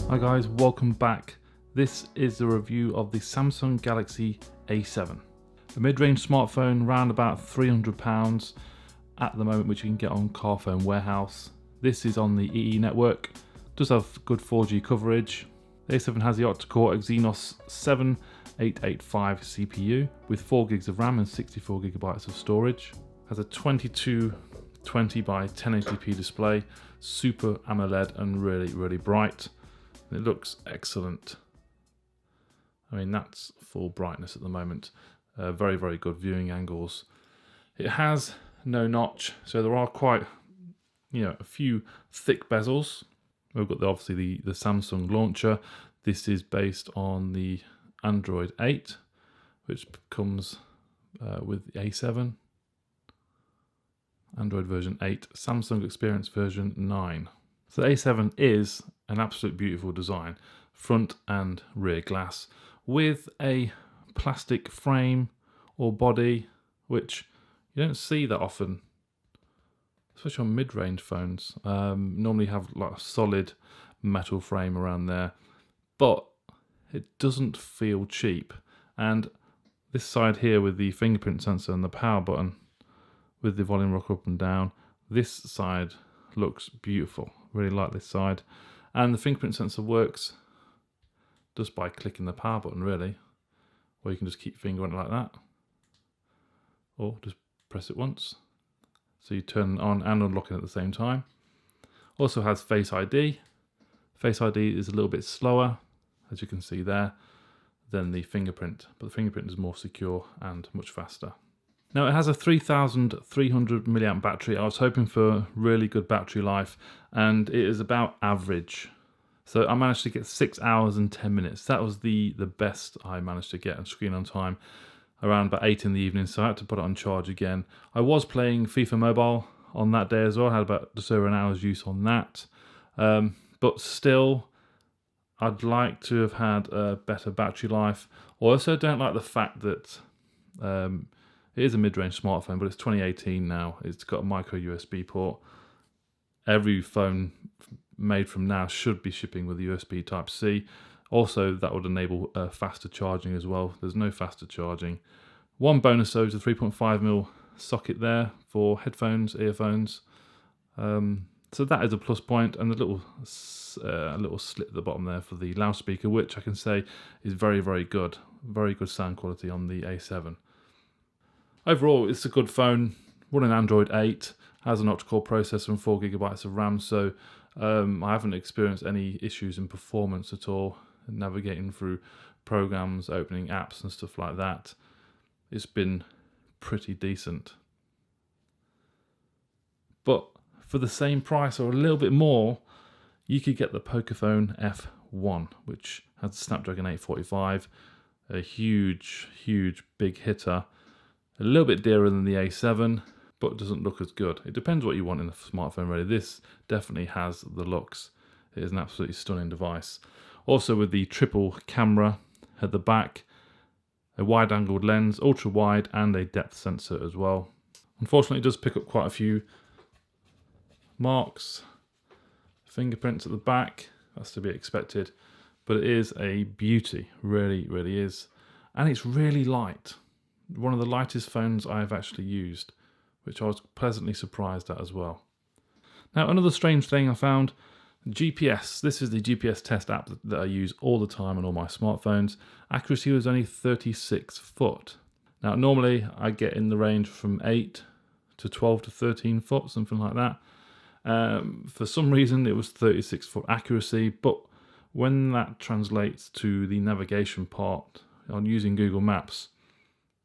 Hi guys, welcome back. This is the review of the Samsung Galaxy A7. A mid-range smartphone around about £300 at the moment, which you can get on Carphone Warehouse. This is on the EE network, does have good 4G coverage. The A7 has the octa-core Exynos 7885 CPU with 4 gigs of RAM and 64 gigabytes of storage. Has a 2220 by 1080p display, super AMOLED and really bright. It looks excellent. I mean, that's full brightness at the moment. Very good viewing angles. It has no notch, so there are quite, a few thick bezels. We've got obviously the Samsung launcher. This is based on the Android 8, which comes with the A7. Android version 8, Samsung Experience version 9. So the A7 is an absolute beautiful design, front and rear glass, with a plastic frame or body, which you don't see that often, especially on mid-range phones. Normally have like a solid metal frame around there, but it doesn't feel cheap. And this side here with the fingerprint sensor and the power button with the volume rocker up and down, this side looks beautiful. Really like this side. And the fingerprint sensor works just by clicking the power button, really. Or you can just keep fingering it like that. Or just press it once. So you turn it on and unlock it at the same time. Also has Face ID. Face ID is a little bit slower, as you can see there, than the fingerprint. But the fingerprint is more secure and much faster. Now it has a 3,300 milliamp battery. I was hoping for really good battery life, and it is about average. So I managed to get 6 hours and 10 minutes. That was the best I managed to get on screen on time, around about 8 in the evening, so I had to put it on charge again. I was playing FIFA Mobile on that day as well. I had about just over an hour's use on that. But still, I'd like to have had a better battery life. Also, don't like the fact that it is a mid-range smartphone, but it's 2018 now. It's got a micro USB port. Every phone made from now should be shipping with USB Type-C. Also, that would enable faster charging as well. There's no faster charging. One bonus though is a 3.5mm socket there for headphones, earphones. So that is a plus point, and a little slit at the bottom there for the loudspeaker, which I can say is very good. Very good sound quality on the A7. Overall, it's a good phone, running Android 8, has an octa-core processor and 4 gigabytes of RAM, so I haven't experienced any issues in performance at all, navigating through programs, opening apps and stuff like that. It's been pretty decent. But for the same price or a little bit more, you could get the Pocophone F1, which has the Snapdragon 845, a huge big hitter. A little bit dearer than the A7, but doesn't look as good. It depends what you want in the smartphone, really. This definitely has the looks. It is an absolutely stunning device. Also with the triple camera at the back, a wide-angled lens, ultra-wide, and a depth sensor as well. Unfortunately, it does pick up quite a few marks, fingerprints at the back. That's to be expected. But it is a beauty, really is. And it's really light. One of the lightest phones I've actually used, which I was pleasantly surprised at as well. Now, another strange thing I found, GPS. This is the GPS test app that I use all the time on all my smartphones. Accuracy was only 36 foot. Now, normally I get in the range from 8 to 12 to 13 foot, something like that. For some reason, it was 36 foot accuracy, but when that translates to the navigation part on using Google Maps,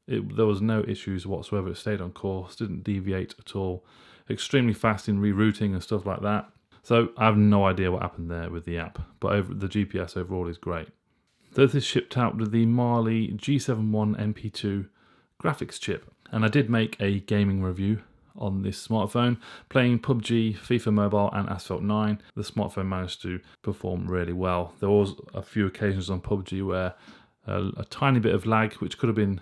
there was no issues whatsoever. It stayed on course, didn't deviate at all. Extremely fast in rerouting and stuff like that. So I have no idea what happened there with the app, but the GPS overall is great. This is shipped out with the Mali G71 MP2 graphics chip, and I did make a gaming review on this smartphone, playing PUBG, FIFA Mobile and Asphalt 9. The smartphone managed to perform really well. There was a few occasions on PUBG where a tiny bit of lag, which could have been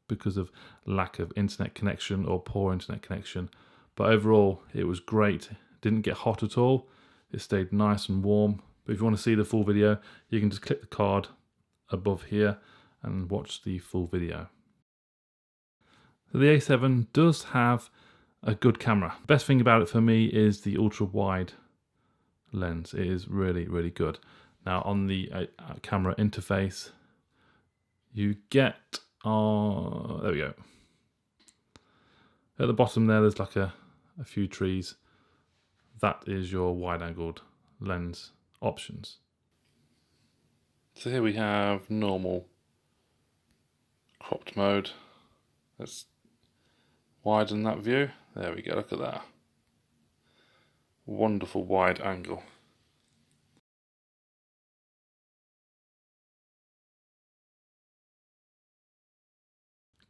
because of lack of internet connection or poor internet connection. But overall, it was great. It didn't get hot at all. It stayed nice and warm But if you want to see the full video, you can just click the card above here and watch the full video. So the A7 does have a good camera. Best thing about it for me is the ultra wide lens. It is really, really good. Now on the camera interface, you get, there we go. At the bottom there's like a few trees. That is your wide angled lens options. So here we have normal cropped mode. Let's widen that view. There we go, look at that. Wonderful wide angle.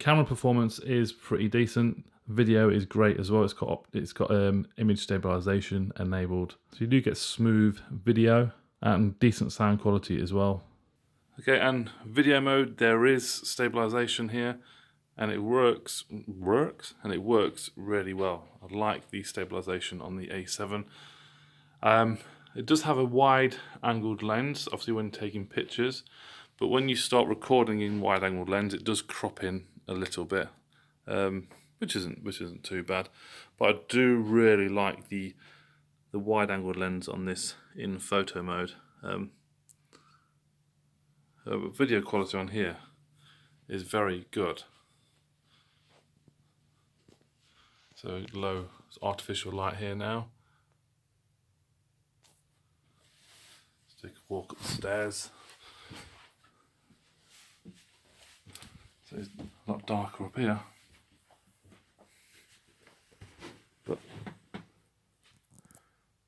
Camera performance is pretty decent. Video is great as well. It's got image stabilization enabled, so you do get smooth video and decent sound quality as well. Okay, and video mode, there is stabilization here, and it works really well. I like the stabilization on the A7. It does have a wide angled lens, obviously when taking pictures, but when you start recording in wide angled lens, it does crop in a little bit, which isn't too bad. But I do really like the wide angled lens on this in photo mode. Video quality on here is very good. So low artificial light here now. Let's take a walk up the stairs. So it's a lot darker up here. But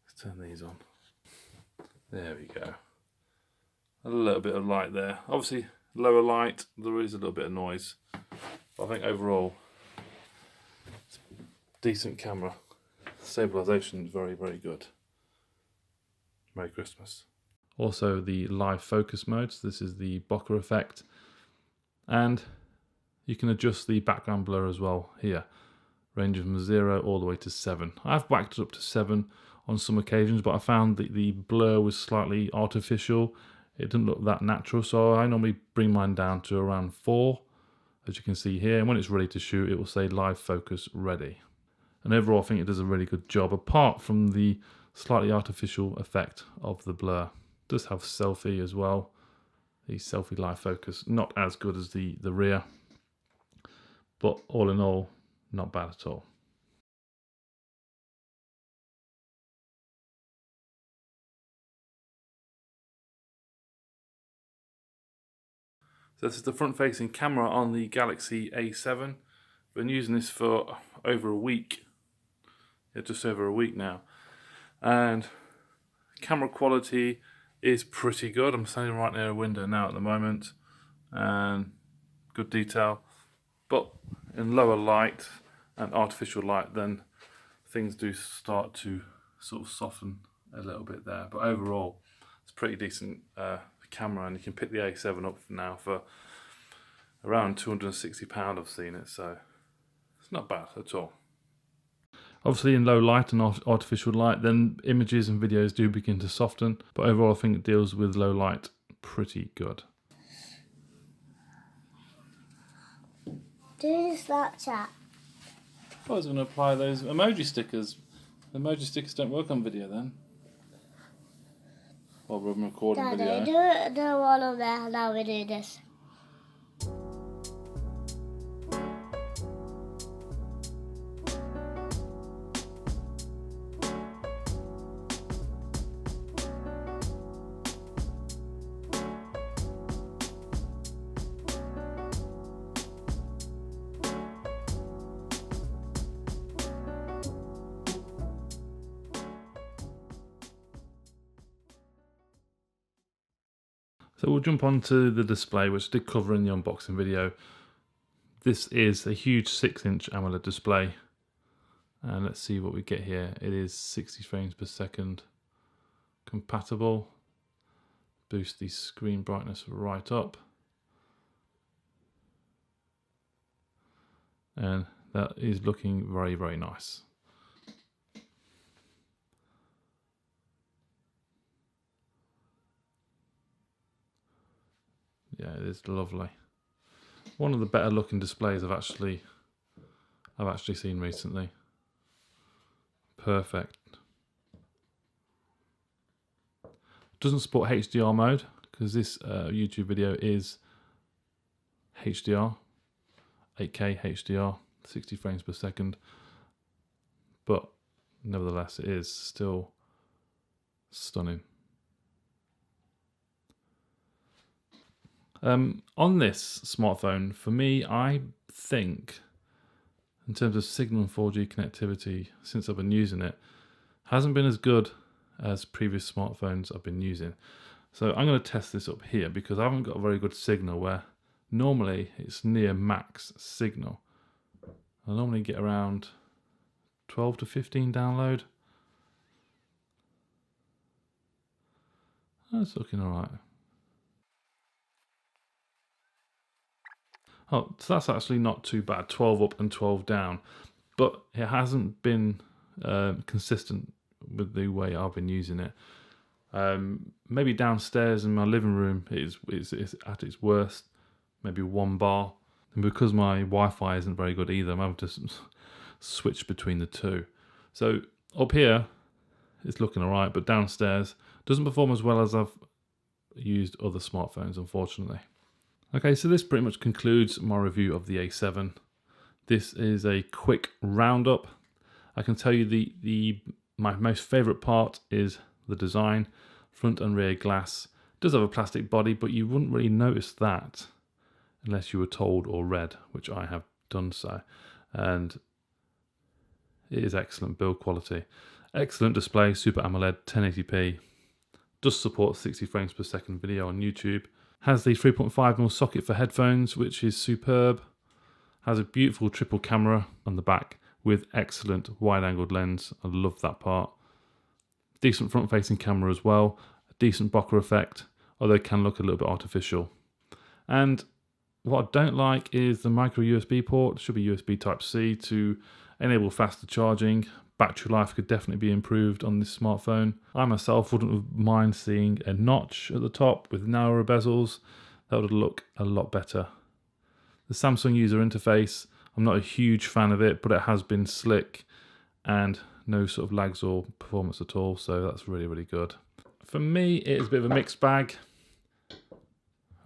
let's turn these on. There we go. A little bit of light there. Obviously, lower light, there is a little bit of noise. But I think overall, it's a decent camera. Stabilization is very, very good. Merry Christmas. Also, the live focus mode. So this is the bokeh effect. And you can adjust the background blur as well here. Ranging from 0 all the way to 7. I've whacked it up to 7 on some occasions, but I found that the blur was slightly artificial. It didn't look that natural, so I normally bring mine down to around 4, as you can see here. And when it's ready to shoot, it will say live focus ready. And overall, I think it does a really good job, apart from the slightly artificial effect of the blur. It does have selfie as well. The selfie live focus, not as good as the rear, but all in all, not bad at all. So this is the front-facing camera on the Galaxy A7. Been using this for over a week. Yeah, just over a week now. And camera quality is pretty good. I'm standing right near a window now at the moment. And good detail. But in lower light and artificial light, then things do start to sort of soften a little bit there. But overall, it's pretty decent camera, and you can pick the A7 up now for around £260. I've seen it, so it's not bad at all. Obviously, in low light and artificial light, then images and videos do begin to soften, but overall I think it deals with low light pretty good. Do the Snapchat. I was going to apply those emoji stickers. The emoji stickers don't work on video then. While we're recording video. Do one of there, now we do this. So we'll jump on to the display, which I did cover in the unboxing video. This is a huge 6-inch AMOLED display. And let's see what we get here. It is 60 frames per second compatible. Boost the screen brightness right up. And that is looking very, very nice. Yeah, it is lovely. One of the better looking displays I've actually seen recently. Perfect. Doesn't support HDR mode because this YouTube video is HDR, 8K HDR, 60 frames per second. But nevertheless, it is still stunning. On this smartphone, for me, I think, in terms of signal and 4G connectivity, since I've been using it, hasn't been as good as previous smartphones I've been using. So I'm going to test this up here because I haven't got a very good signal where normally it's near max signal. I normally get around 12 to 15 download. That's looking alright. Oh, so that's actually not too bad, 12 up and 12 down. But it hasn't been consistent with the way I've been using it. Maybe downstairs in my living room it's at its worst, maybe 1 bar. And because my Wi-Fi isn't very good either, I'm having to switch between the two. So up here, it's looking alright, but downstairs doesn't perform as well as I've used other smartphones, unfortunately. Okay, so this pretty much concludes my review of the A7. This is a quick roundup. I can tell you my most favourite part is the design. Front and rear glass. It does have a plastic body, but you wouldn't really notice that unless you were told or read, which I have done so. And it is excellent build quality. Excellent display, Super AMOLED, 1080p. Does support 60 frames per second video on YouTube. Has the 3.5mm socket for headphones, which is superb. Has a beautiful triple camera on the back with excellent wide-angled lens. I love that part. Decent front-facing camera as well. A decent bokeh effect, although it can look a little bit artificial. And what I don't like is the micro USB port. It should be USB Type-C to enable faster charging. Battery life could definitely be improved on this smartphone. I myself wouldn't mind seeing a notch at the top with narrower bezels. That would look a lot better. The Samsung user interface, I'm not a huge fan of it, but it has been slick and no sort of lags or performance at all, so that's really, really good. For me, it is a bit of a mixed bag.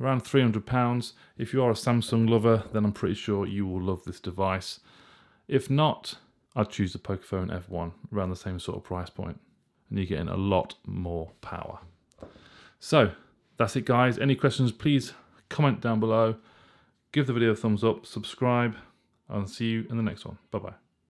Around £300. If you are a Samsung lover, then I'm pretty sure you will love this device. If not, I'd choose the Pocophone F1, around the same sort of price point, and you're getting a lot more power. So, that's it guys. Any questions, please comment down below. Give the video a thumbs up, subscribe, and I'll see you in the next one. Bye-bye.